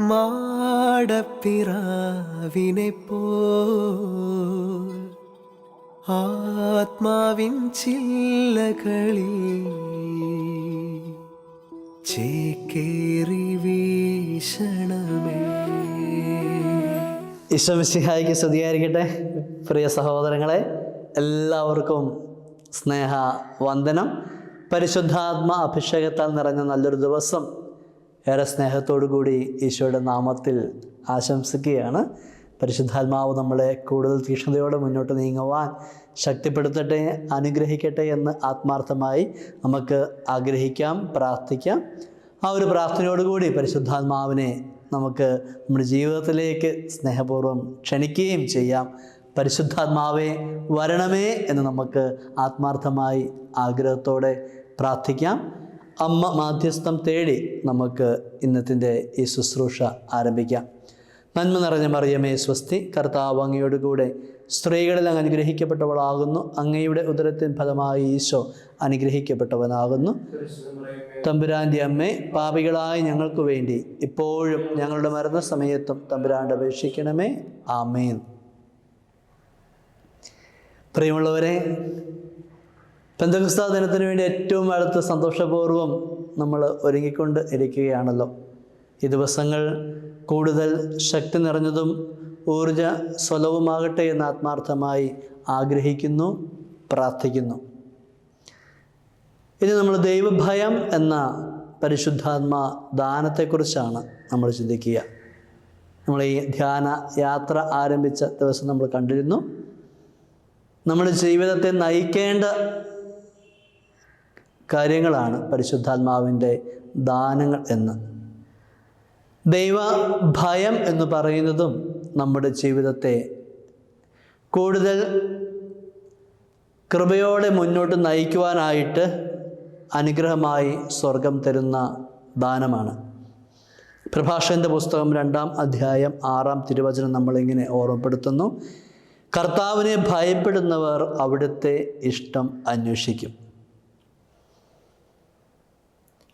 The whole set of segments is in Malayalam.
മാടപ്പിറാവിനെ പോൽ ആത്മാവിൻ ചില്ലകളിൽ ചേക്കേറി വീശണമേ. ഈശോ മിശിഹായ്ക്ക് സ്തുതിയായിരിക്കട്ടെ. പ്രിയ സഹോദരങ്ങളെ, എല്ലാവർക്കും സ്നേഹ വന്ദനം. പരിശുദ്ധാത്മ അഭിഷേകത്താൽ നിറഞ്ഞ നല്ലൊരു ദിവസം ഏറെ സ്നേഹത്തോടു കൂടി ഈശോയുടെ നാമത്തിൽ ആശംസിക്കുകയാണ്. പരിശുദ്ധാത്മാവ് നമ്മളെ കൂടുതൽ തീക്ഷ്ണതയോടെ മുന്നോട്ട് നീങ്ങുവാൻ ശക്തിപ്പെടുത്തട്ടെ, അനുഗ്രഹിക്കട്ടെ എന്ന് ആത്മാർത്ഥമായി നമുക്ക് ആഗ്രഹിക്കാം, പ്രാർത്ഥിക്കാം. ആ ഒരു പ്രാർത്ഥനയോടുകൂടി പരിശുദ്ധാത്മാവിനെ നമുക്ക് നമ്മുടെ ജീവിതത്തിലേക്ക് സ്നേഹപൂർവ്വം ക്ഷണിക്കുകയും ചെയ്യാം. പരിശുദ്ധാത്മാവേ വരണമേ എന്ന് നമുക്ക് ആത്മാർത്ഥമായി ആഗ്രഹത്തോടെ പ്രാർത്ഥിക്കാം. അമ്മ മാധ്യസ്ഥം തേടി നമുക്ക് ഇന്നത്തിൻ്റെ ഈ ശുശ്രൂഷ ആരംഭിക്കാം. നന്മ നിറഞ്ഞ മറിയമേ സ്വസ്തി, കർത്താവ് അങ്ങയോടുകൂടെ സ്ത്രീകളിൽ അങ്ങ് അനുഗ്രഹിക്കപ്പെട്ടവളാകുന്നു. അങ്ങയുടെ ഉദരത്തിൻ ഫലമായി ഈശോ അനുഗ്രഹിക്കപ്പെട്ടവനാകുന്നു. തമ്പുരാൻ്റെ അമ്മേ, പാപികളായ ഞങ്ങൾക്ക് വേണ്ടി ഇപ്പോഴും ഞങ്ങളുടെ മരണസമയത്തും തമ്പുരാൻ്റെ അപേക്ഷിക്കണമേ. ആമേൻ. പ്രിയമുള്ളവരെ, പെന്തക്കോസ്താ ദിനത്തിന് വേണ്ടി ഏറ്റവും അടുത്ത് സന്തോഷപൂർവ്വം നമ്മൾ ഒരുങ്ങിക്കൊണ്ട് ഇരിക്കുകയാണല്ലോ. ഈ ദിവസങ്ങൾ കൂടുതൽ ശക്തി നിറഞ്ഞതും ഊർജ്ജസ്വലവുമാകട്ടെ എന്ന് ആത്മാർത്ഥമായി ആഗ്രഹിക്കുന്നു, പ്രാർത്ഥിക്കുന്നു. ഇനി നമ്മൾ ദൈവഭയം എന്ന പരിശുദ്ധാത്മ ദാനത്തെക്കുറിച്ചാണ് നമ്മൾ ചിന്തിക്കുക. നമ്മൾ ഈ ധ്യാന യാത്ര ആരംഭിച്ച ദിവസം നമ്മൾ കണ്ടിരുന്നു, നമ്മുടെ ജീവിതത്തെ നയിക്കേണ്ട കാര്യങ്ങളാണ് പരിശുദ്ധാത്മാവിൻ്റെ ദാനങ്ങൾ എന്ന്. ദൈവഭയം എന്ന് പറയുന്നതും നമ്മുടെ ജീവിതത്തെ കൂടുതൽ കൃപയോടെ മുന്നോട്ട് നയിക്കുവാനായിട്ട് അനുഗ്രഹമായി സ്വർഗം തരുന്ന ദാനമാണ്. പ്രഭാഷകൻ്റെ പുസ്തകം 2-ാം അധ്യായം 6-ാം തിരുവചനം നമ്മളിങ്ങനെ ഓർമ്മപ്പെടുത്തുന്നു: കർത്താവിനെ ഭയപ്പെടുന്നവർ അവിടുത്തെ ഇഷ്ടം അന്വേഷിക്കും.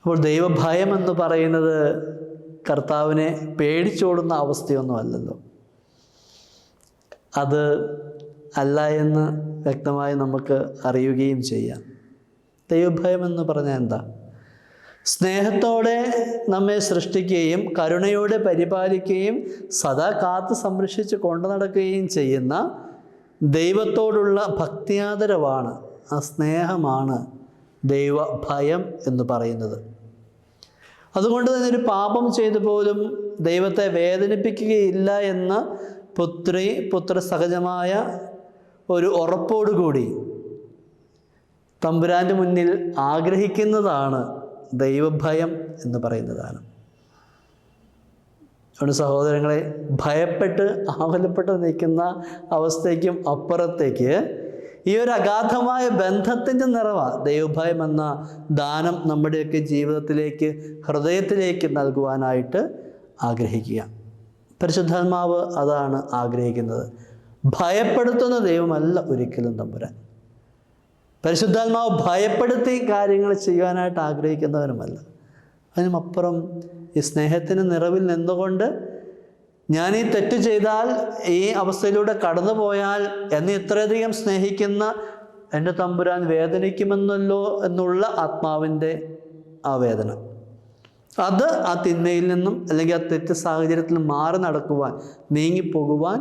അപ്പോൾ ദൈവഭയം എന്ന് പറയുന്നത് കർത്താവിനെ പേടിച്ചോടുന്ന അവസ്ഥയൊന്നുമല്ലല്ലോ. അത് അല്ല എന്ന് വ്യക്തമായി നമുക്ക് അറിയുകയും ചെയ്യാം. ദൈവഭയം എന്ന് പറഞ്ഞാൽ എന്താ? സ്നേഹത്തോടെ നമ്മെ സൃഷ്ടിക്കുകയും കരുണയോടെ പരിപാലിക്കുകയും സദാ കാത്ത് സംരക്ഷിച്ച് കൊണ്ടു നടക്കുകയും ചെയ്യുന്ന ദൈവത്തോടുള്ള ഭക്തിയാദരവാണ്, ആ സ്നേഹമാണ് ദൈവഭയം എന്ന് പറയുന്നത്. അതുകൊണ്ട് തന്നെ ഒരു പാപം ചെയ്തു പോലും ദൈവത്തെ വേദനിപ്പിക്കുകയില്ല എന്ന പുത്ര സഹജമായ ഒരു ഉറപ്പോടുകൂടി തമ്പുരാൻ്റെ മുന്നിൽ ആഗ്രഹിക്കുന്നതാണ് ദൈവഭയം എന്ന് പറയുന്നതാണ്. അതുകൊണ്ട് സഹോദരങ്ങളെ, ഭയപ്പെട്ട് ആവലപ്പെട്ട് നിൽക്കുന്ന അവസ്ഥയ്ക്കും അപ്പുറത്തേക്ക് ഈ ഒരു അഗാധമായ ബന്ധത്തിൻ്റെ നിറവാണ് ദൈവഭയം എന്ന ദാനം നമ്മുടെയൊക്കെ ജീവിതത്തിലേക്ക്, ഹൃദയത്തിലേക്ക് നൽകുവാനായിട്ട് ആഗ്രഹിക്കുക. പരിശുദ്ധാത്മാവ് അതാണ് ആഗ്രഹിക്കുന്നത്. ഭയപ്പെടുത്തുന്ന ദൈവമല്ല ഒരിക്കലും തമ്പുരാൻ. പരിശുദ്ധാത്മാവ് ഭയപ്പെടുത്തി കാര്യങ്ങൾ ചെയ്യാനായിട്ട് ആഗ്രഹിക്കുന്നവരുമല്ല. അതിനുമപ്പുറം ഈ സ്നേഹത്തിന് നിറവിൽ നിന്നുകൊണ്ട് ഞാൻ ഈ തെറ്റ് ചെയ്താൽ, ഈ അവസ്ഥയിലൂടെ കടന്നു പോയാൽ എന്നെ ഇത്രയധികം സ്നേഹിക്കുന്ന എൻ്റെ തമ്പുരാൻ വേദനിക്കുമെന്നല്ലോ എന്നുള്ള ആത്മാവിൻ്റെ ആ വേദന, അത് ആ തിന്മയിൽ നിന്നും അല്ലെങ്കിൽ ആ തെറ്റ് സാഹചര്യത്തിൽ മാറി നടക്കുവാൻ, നീങ്ങിപ്പോകുവാൻ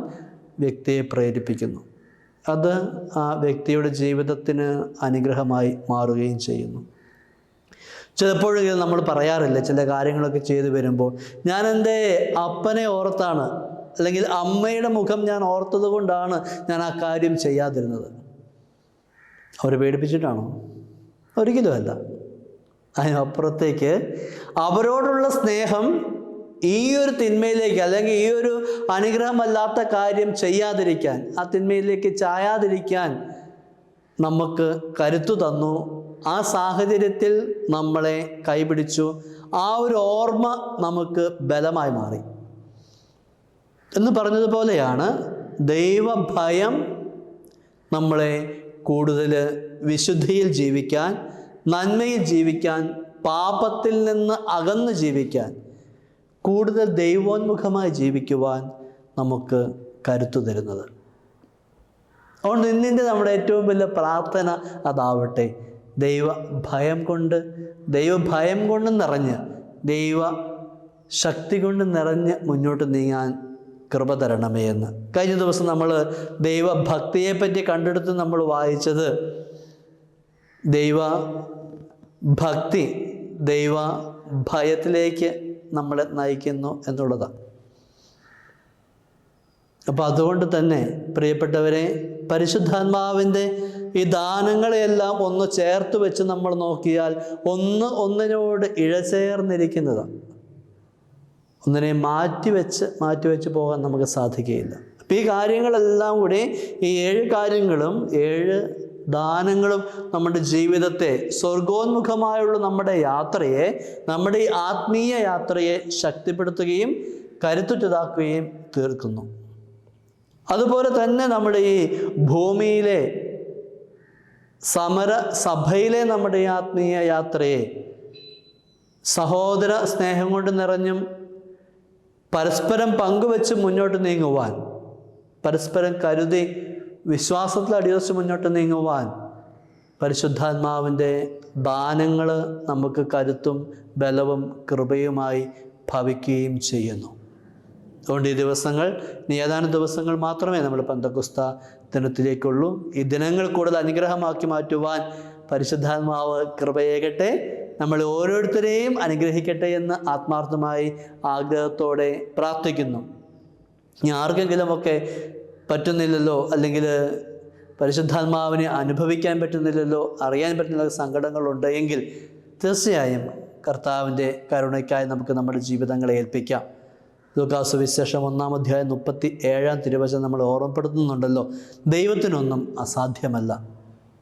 വ്യക്തിയെ പ്രേരിപ്പിക്കുന്നു. അത് ആ വ്യക്തിയുടെ ജീവിതത്തിന് അനുഗ്രഹമായി മാറുകയും ചെയ്യുന്നു. ചിലപ്പോഴെങ്കിലും നമ്മൾ പറയാറില്ല, ചില കാര്യങ്ങളൊക്കെ ചെയ്തു വരുമ്പോൾ, ഞാൻ എൻ്റെ അപ്പനെ ഓർത്താണ് അല്ലെങ്കിൽ അമ്മയുടെ മുഖം ഞാൻ ഓർത്തത് കൊണ്ടാണ് ഞാൻ ആ കാര്യം ചെയ്യാതിരുന്നത്. അവരെ പേടിപ്പിച്ചിട്ടാണോ? ഒരിക്കലുമല്ല. അതിനപ്പുറത്തേക്ക് അവരോടുള്ള സ്നേഹം ഈ ഒരു തിന്മയിലേക്ക് അല്ലെങ്കിൽ ഈ ഒരു അനുഗ്രഹമല്ലാത്ത കാര്യം ചെയ്യാതിരിക്കാൻ, ആ തിന്മയിലേക്ക് ചായാതിരിക്കാൻ നമുക്ക് കരുത്തു തന്നു. ആ സാഹചര്യത്തിൽ നമ്മളെ കൈപിടിച്ചു. ആ ഒരു ഓർമ്മ നമുക്ക് ബലമായി മാറി എന്ന് പറഞ്ഞതുപോലെയാണ് ദൈവഭയം നമ്മളെ കൂടുതൽ വിശുദ്ധിയിൽ ജീവിക്കാൻ, നന്മയിൽ ജീവിക്കാൻ, പാപത്തിൽ നിന്ന് അകന്ന് ജീവിക്കാൻ കൂടുതൽ ദൈവോന്മുഖമായി ജീവിക്കുവാൻ നമുക്ക് കരുത്തു തരുന്നത്. അതുകൊണ്ട് ഇന്നിൻ്റെ നമ്മുടെ ഏറ്റവും വലിയ പ്രാർത്ഥന അതാവട്ടെ. ദൈവഭയം കൊണ്ട് നിറഞ്ഞ്, ദൈവ ശക്തി കൊണ്ട് നിറഞ്ഞ് മുന്നോട്ട് നീങ്ങാൻ കൃപ തരണമേ എന്ന്. കഴിഞ്ഞ ദിവസം നമ്മൾ ദൈവഭക്തിയെപ്പറ്റി കണ്ടെടുത്ത് നമ്മൾ വായിച്ചത് ദൈവഭക്തി ദൈവ ഭയത്തിലേക്ക് നമ്മളെ നയിക്കുന്നു എന്നുള്ളതാണ്. അപ്പോൾ അതുകൊണ്ട് തന്നെ പ്രിയപ്പെട്ടവരെ, പരിശുദ്ധാത്മാവിൻ്റെ ഈ ദാനങ്ങളെയെല്ലാം ഒന്ന് ചേർത്ത് വെച്ച് നമ്മൾ നോക്കിയാൽ ഒന്നിനോട് ഇഴചേർന്നിരിക്കുന്നതാണ്. ഒന്നിനെ മാറ്റിവെച്ച് പോകാൻ നമുക്ക് സാധിക്കുകയില്ല. അപ്പോൾ ഈ കാര്യങ്ങളെല്ലാം കൂടി, ഈ 7 കാര്യങ്ങളും 7 ദാനങ്ങളും നമ്മുടെ ജീവിതത്തെ, സ്വർഗോന്മുഖമായുള്ള നമ്മുടെ യാത്രയെ, നമ്മുടെ ഈ ആത്മീയ യാത്രയെ ശക്തിപ്പെടുത്തുകയും കരുത്തുറ്റതാക്കുകയും തീർക്കുന്നു. അതുപോലെ തന്നെ നമ്മുടെ ഈ ഭൂമിയിലെ സഭയിലെ നമ്മുടെ ഈ ആത്മീയ യാത്രയെ സഹോദര സ്നേഹം കൊണ്ട് നിറഞ്ഞും പരസ്പരം പങ്കുവെച്ച് മുന്നോട്ട് നീങ്ങുവാൻ, പരസ്പരം കരുതി വിശ്വാസത്തിൽ അടിയുറച്ച് മുന്നോട്ട് നീങ്ങുവാൻ പരിശുദ്ധാത്മാവിൻ്റെ ദാനങ്ങൾ നമുക്ക് കരുത്തും ബലവും കൃപയുമായി ഭവിക്കുകയും ചെയ്യുന്നു. അതുകൊണ്ട് ഈ ദിവസങ്ങൾ, ഇനി ഏതാനും ദിവസങ്ങൾ മാത്രമേ നമ്മൾ പെന്തക്കോസ്ത ദിനത്തിലേക്കുള്ളൂ. ഈ ദിനങ്ങൾ കൂടുതൽ അനുഗ്രഹമാക്കി മാറ്റുവാൻ പരിശുദ്ധാത്മാവ് കൃപയേകട്ടെ, നമ്മൾ ഓരോരുത്തരെയും അനുഗ്രഹിക്കട്ടെ എന്ന് ആത്മാർത്ഥമായി ആഗ്രഹത്തോടെ പ്രാർത്ഥിക്കുന്നു. ഇനി ആർക്കെങ്കിലുമൊക്കെ പറ്റുന്നില്ലല്ലോ, അല്ലെങ്കിൽ പരിശുദ്ധാത്മാവിനെ അനുഭവിക്കാൻ പറ്റുന്നില്ലല്ലോ, അറിയാൻ പറ്റുന്ന സങ്കടങ്ങളുണ്ട് എങ്കിൽ തീർച്ചയായും കർത്താവിൻ്റെ കരുണയ്ക്കായി നമുക്ക് നമ്മുടെ ജീവിതങ്ങളെ ഏൽപ്പിക്കാം. ലൂക്കാസ് വിശേഷം 1-ാം അധ്യായം 37-ാം തിരുവചനം നമ്മൾ ഓർമ്മപ്പെടുത്തുന്നുണ്ടല്ലോ, ദൈവത്തിനൊന്നും അസാധ്യമല്ല.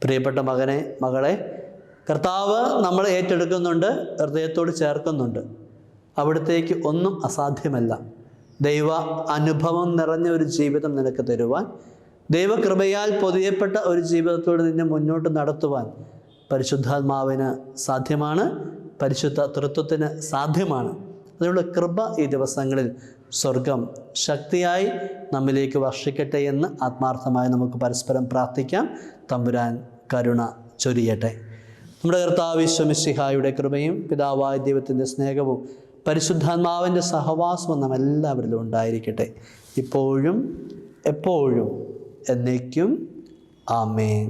പ്രിയപ്പെട്ട മകളെ, കർത്താവ് നമ്മളെ ഏറ്റെടുക്കുന്നുണ്ട്, ഹൃദയത്തോട് ചേർക്കുന്നുണ്ട്. അവിടത്തേക്ക് ഒന്നും അസാധ്യമല്ല. ദൈവ അനുഭവം നിറഞ്ഞ ഒരു ജീവിതം നിനക്ക് തരുവാൻ, ദൈവകൃപയാൽ പൊതിയപ്പെട്ട ഒരു ജീവിതത്തോട് നിന്നെ മുന്നോട്ട് നടത്തുവാൻ പരിശുദ്ധാത്മാവിന് സാധ്യമാണ്, പരിശുദ്ധ തൃത്വത്തിന് സാധ്യമാണ്. അതിനുള്ള കൃപ ഈ ദിവസങ്ങളിൽ സ്വർഗം ശക്തിയായി നമ്മിലേക്ക് വർഷിക്കട്ടെ എന്ന് ആത്മാർത്ഥമായി നമുക്ക് പരസ്പരം പ്രാർത്ഥിക്കാം. തമ്പുരാൻ കരുണ ചൊരിയട്ടെ. നമ്മുടെ കർത്താവ് ഈശോ മിശിഹായുടെ കൃപയും പിതാവായ ദൈവത്തിൻ്റെ സ്നേഹവും പരിശുദ്ധാത്മാവിൻ്റെ സഹവാസവും നാം എല്ലാവരിലും ഉണ്ടായിരിക്കട്ടെ, ഇപ്പോഴും എപ്പോഴും എന്നേക്കും. ആമേൻ.